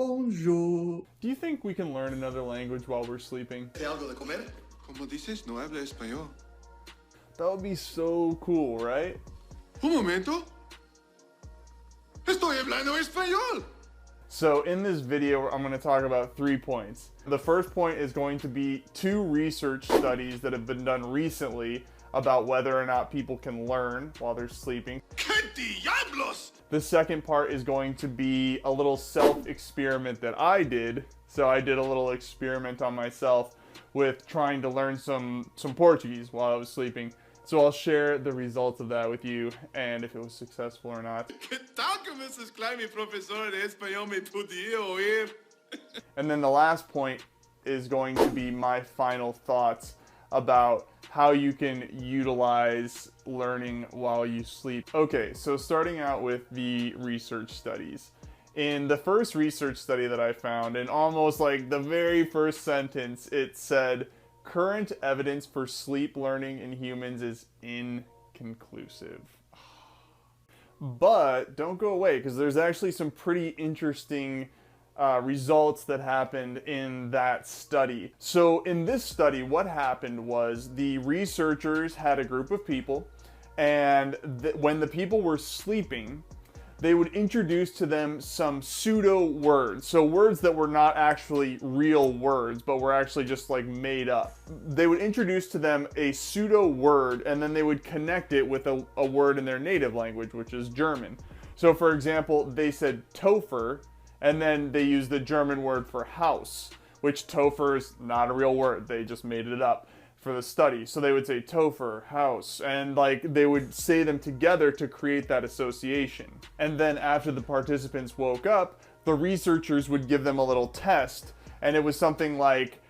Bonjour. Do you think we can learn another language while we're sleeping? ¿Te algo de comer? ¿Cómo dices? No habla español. That would be so cool, right? Un momento. Estoy hablando español. So in this video, I'm going to talk about 3 points. The first point is going to be 2 research studies that have been done recently about whether or not people can learn while they're sleeping. ¿Qué diablos? The second part is going to be a little self-experiment that I did. So I did a little experiment on myself with trying to learn some Portuguese while I was sleeping. So I'll share the results of that with you and if it was successful or not. ¿Qué tal que me esclave mi profesor de español me podía oír? And then the last point is going to be my final thoughts about how you can utilize learning while you sleep. Okay, so starting out with the research studies. In the first research study that I found, in almost like the very first sentence, it said, current evidence for sleep learning in humans is inconclusive. But don't go away, because there's actually some pretty interesting results that happened in that study. So in this study, what happened was the researchers had a group of people, and when the people were sleeping, they would introduce to them some pseudo words. So words that were not actually real words, but were actually just like made up. They would introduce to them a pseudo word, and then they would connect it with a word in their native language, which is German. So for example, they said Topher, and then they used the German word for house, which Topher is not a real word. They just made it up for the study. So they would say Topher, house, and like they would say them together to create that association. And then after the participants woke up, the researchers would give them a little test, and it was something like,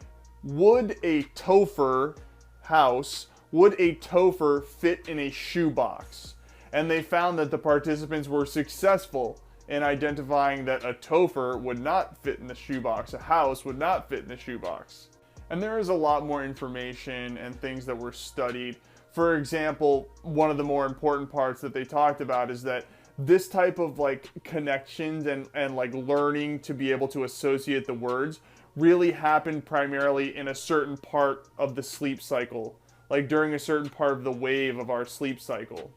would a Topher house, would a Topher fit in a shoebox? And they found that the participants were successful in identifying that a Topher would not fit in the shoebox, a house would not fit in the shoebox. And there is a lot more information and things that were studied. For example, one of the more important parts that they talked about is that this type of like connections and like learning to be able to associate the words really happened primarily in a certain part of the sleep cycle, like during a certain part of the wave of our sleep cycle.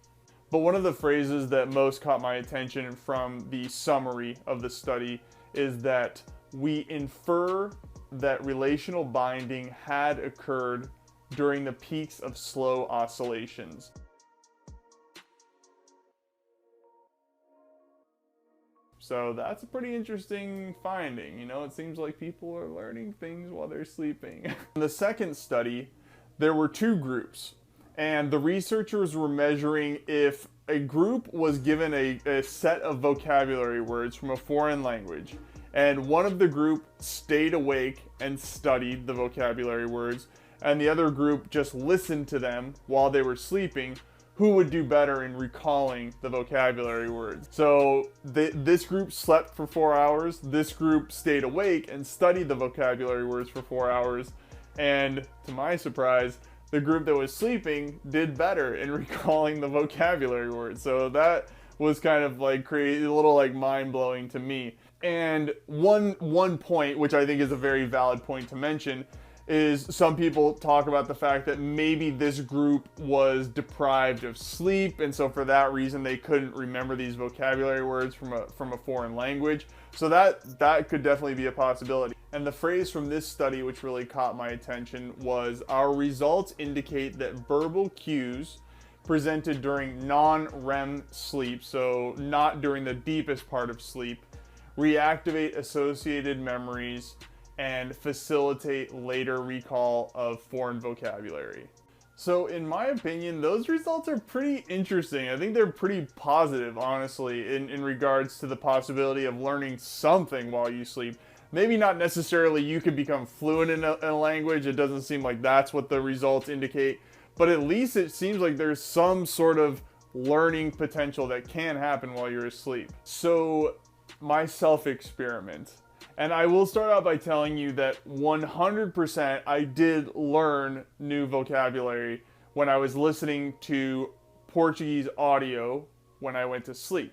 But one of the phrases that most caught my attention from the summary of the study is that we infer that relational binding had occurred during the peaks of slow oscillations. So that's a pretty interesting finding. You know, it seems like people are learning things while they're sleeping. In the second study, there were 2 groups, and the researchers were measuring if a group was given a set of vocabulary words from a foreign language, and one of the group stayed awake and studied the vocabulary words, and the other group just listened to them while they were sleeping, who would do better in recalling the vocabulary words. So this group slept for 4 hours, this group stayed awake and studied the vocabulary words for 4 hours, and to my surprise, the group that was sleeping did better in recalling the vocabulary words. So that was kind of like crazy, a little like mind-blowing to me. And one point, which I think is a very valid point to mention, is some people talk about the fact that maybe this group was deprived of sleep, and so for that reason they couldn't remember these vocabulary words from a foreign language. So that could definitely be a possibility. And the phrase from this study which really caught my attention was, our results indicate that verbal cues presented during non-REM sleep, so not during the deepest part of sleep, reactivate associated memories and facilitate later recall of foreign vocabulary. So in my opinion, those results are pretty interesting. I think they're pretty positive, honestly, in regards to the possibility of learning something while you sleep. Maybe not necessarily you could become fluent in a language. It doesn't seem like that's what the results indicate, but at least it seems like there's some sort of learning potential that can happen while you're asleep. So my self-experiment. And I will start out by telling you that 100% I did learn new vocabulary when I was listening to Portuguese audio when I went to sleep.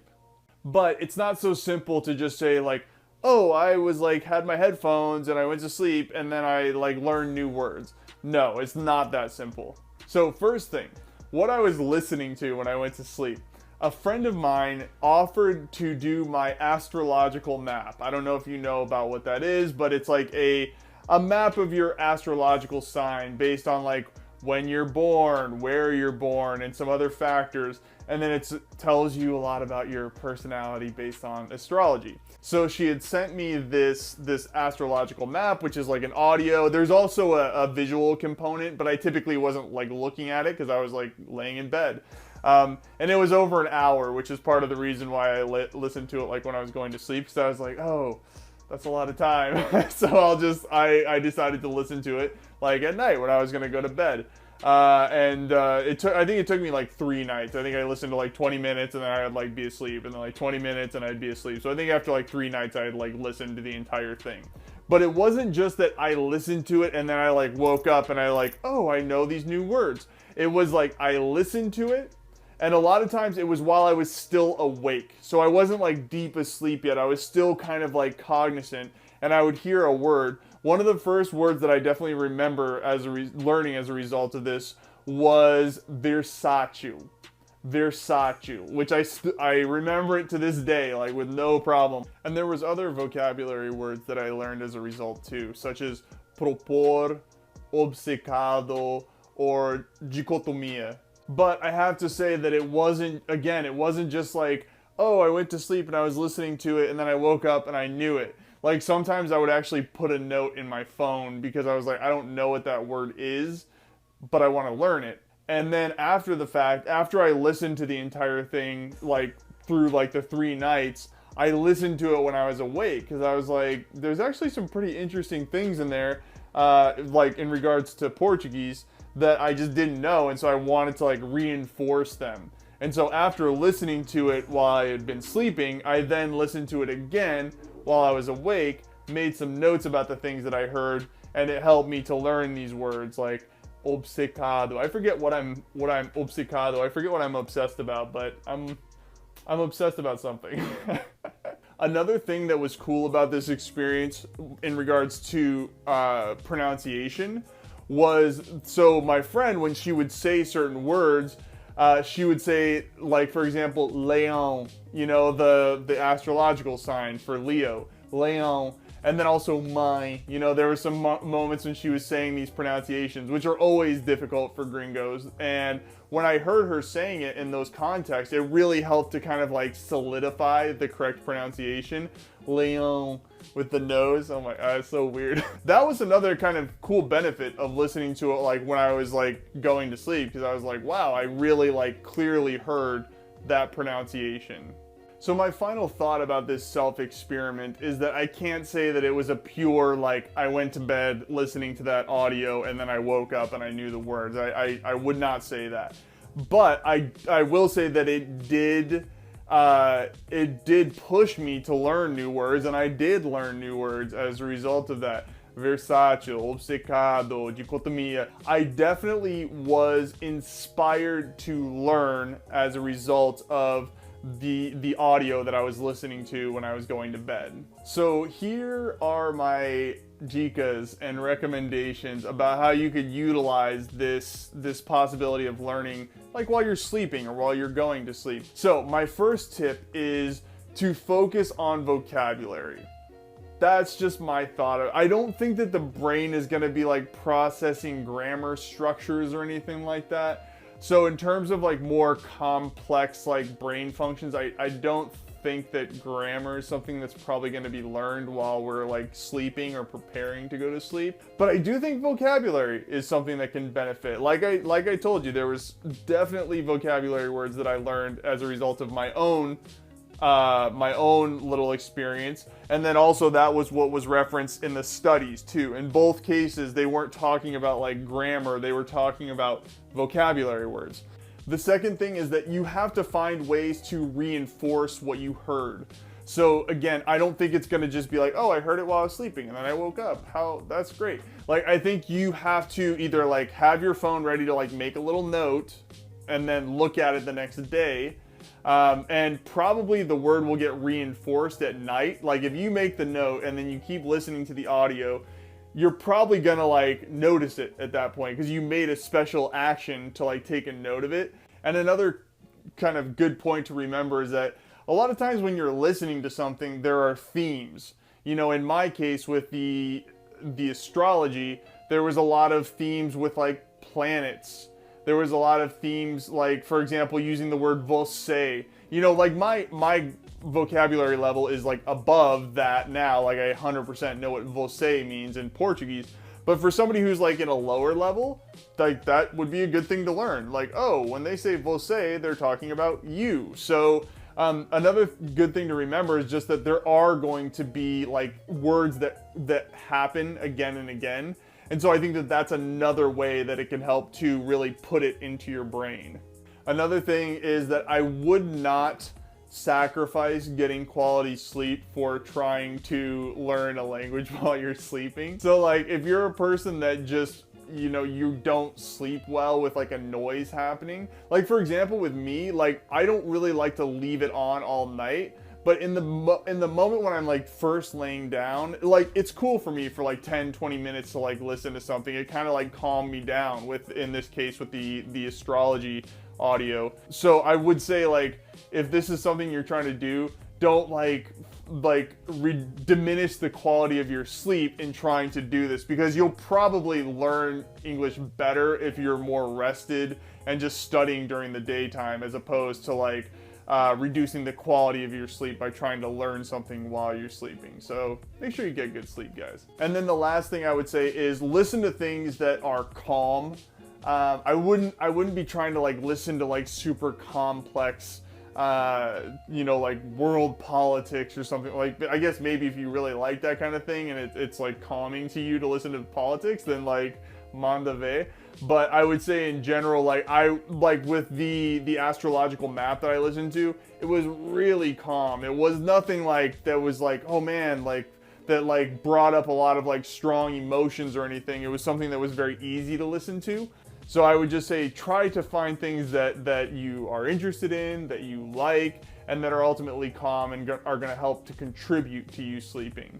But it's not so simple to just say like, oh, I was like, had my headphones and I went to sleep and then I like learned new words. No, it's not that simple. So first thing, what I was listening to when I went to sleep. A friend of mine offered to do my astrological map. I don't know if you know about what that is, but it's like a map of your astrological sign based on like when you're born, where you're born, and some other factors. And then it tells you a lot about your personality based on astrology. So she had sent me this astrological map, which is like an audio. There's also a visual component, but I typically wasn't like looking at it because I was like laying in bed. And it was over an hour, which is part of the reason why I listened to it like when I was going to sleep, because I was like, oh, that's a lot of time. So I decided to listen to it like at night when I was going to go to bed. I think it took me like 3 nights. I think I listened to like 20 minutes and then I'd like be asleep, and then like 20 minutes and I'd be asleep. So I think after like 3 nights I had like listened to the entire thing. But it wasn't just that I listened to it and then I like woke up and I like, oh, I know these new words. It was like I listened to it, and a lot of times it was while I was still awake. So I wasn't like deep asleep yet. I was still kind of like cognizant, and I would hear a word. One of the first words that I definitely remember as learning as a result of this was Versátil. Versátil, which I remember it to this day, like with no problem. And there was other vocabulary words that I learned as a result too, such as propor, obcecado, or dicotomia. But I have to say that it wasn't just like, oh, I went to sleep and I was listening to it and then I woke up and I knew it. Like sometimes I would actually put a note in my phone because I was like, I don't know what that word is, but I want to learn it. And then after the fact, after I listened to the entire thing, like through like the 3 nights, I listened to it when I was awake because I was like, there's actually some pretty interesting things in there, like in regards to Portuguese that I just didn't know. And so I wanted to like reinforce them. And so after listening to it while I had been sleeping, I then listened to it again while I was awake, made some notes about the things that I heard, and it helped me to learn these words like obcecado. I forget what I'm obcecado. I forget what I'm obsessed about, but I'm obsessed about something. Another thing that was cool about this experience in regards to pronunciation was, so my friend, when she would say certain words, she would say, like, for example, Leon, you know, the astrological sign for Leo, Leon, and then also mine. You know, there were some moments when she was saying these pronunciations, which are always difficult for gringos. And when I heard her saying it in those contexts, it really helped to kind of like solidify the correct pronunciation. Leon with the nose. Oh my god, it's so weird. That was another kind of cool benefit of listening to it like when I was like going to sleep, because I was like, wow, I really like clearly heard that pronunciation. So my final thought about this self-experiment is that I can't say that it was a pure, like, I went to bed listening to that audio and then I woke up and I knew the words. I would not say that. But I will say that it did push me to learn new words, and I did learn new words as a result of that. Versátil, obcecado, dicotomia. I definitely was inspired to learn as a result of the audio that I was listening to when I was going to bed. So here are my dicas and recommendations about how you could utilize this possibility of learning like while you're sleeping or while you're going to sleep. So my first tip is to focus on vocabulary. That's just my thought. I don't think that the brain is going to be like processing grammar structures or anything like that. So in terms of like more complex like brain functions, I don't think that grammar is something that's probably going to be learned while we're like sleeping or preparing to go to sleep. But I do think vocabulary is something that can benefit. Like I told you, there was definitely vocabulary words that I learned as a result of my own little experience. And then also that was what was referenced in the studies too. In both cases, they weren't talking about like grammar, they were talking about vocabulary words. The second thing is that you have to find ways to reinforce what you heard. So again, I don't think it's gonna just be like, oh, I heard it while I was sleeping and then I woke up. That's great. Like, I think you have to either like have your phone ready to like make a little note and then look at it the next day, And probably the word will get reinforced at night. Like if you make the note and then you keep listening to the audio, you're probably gonna like notice it at that point because you made a special action to like take a note of it. And another kind of good point to remember is that a lot of times when you're listening to something, there are themes. You know, in my case with the astrology, there was a lot of themes with like planets. There was a lot of themes like, for example, using the word você. You know, like my vocabulary level is like above that now. Like I 100% know what você means in Portuguese. But for somebody who's like in a lower level, like that would be a good thing to learn. Like, oh, when they say você, they're talking about you. So another good thing to remember is just that there are going to be like words that happen again and again. And so I think that that's another way that it can help to really put it into your brain. Another thing is that I would not sacrifice getting quality sleep for trying to learn a language while you're sleeping. So like if you're a person that just, you know, you don't sleep well with like a noise happening. Like for example with me, like I don't really like to leave it on all night. But in the moment when I'm like first laying down, like it's cool for me for like 10-20 minutes to like listen to something. It kind of like calmed me down with, in this case, with the astrology audio. So I would say like if this is something you're trying to do, don't diminish the quality of your sleep in trying to do this, because you'll probably learn English better if you're more rested and just studying during the daytime as opposed to like reducing the quality of your sleep by trying to learn something while you're sleeping. So make sure you get good sleep, guys. And then the last thing I would say is listen to things that are calm. I wouldn't be trying to like listen to like super complex, you know, like world politics or something. Like, I guess maybe if you really like that kind of thing and it's like calming to you to listen to politics, then like manda ve. But I would say in general, like with the astrological map that I listened to, it was really calm. It was nothing like that was like, oh man, like that like brought up a lot of like strong emotions or anything. It was something that was very easy to listen to. So I would just say try to find things that you are interested in, that you like, and that are ultimately calm and are going to help to contribute to you sleeping.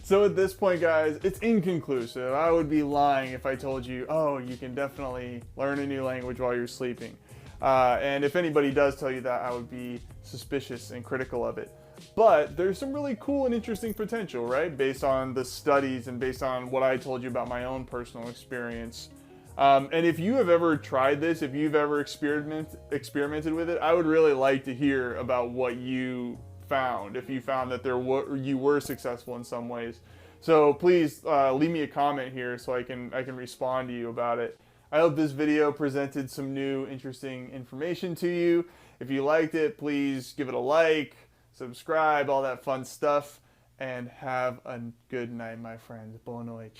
So at this point, guys, it's inconclusive. I would be lying if I told you, oh, you can definitely learn a new language while you're sleeping. And if anybody does tell you that, I would be suspicious and critical of it. But there's some really cool and interesting potential, right? Based on the studies and based on what I told you about my own personal experience. And if you have ever tried this, if you've ever experimented with it, I would really like to hear about what you found, if you found that you were successful in some ways. So please leave me a comment here so I can respond to you about it. I hope this video presented some new interesting information to you. If you liked it, please give it a like, subscribe, all that fun stuff, and have a good night, my friends. Boa noite.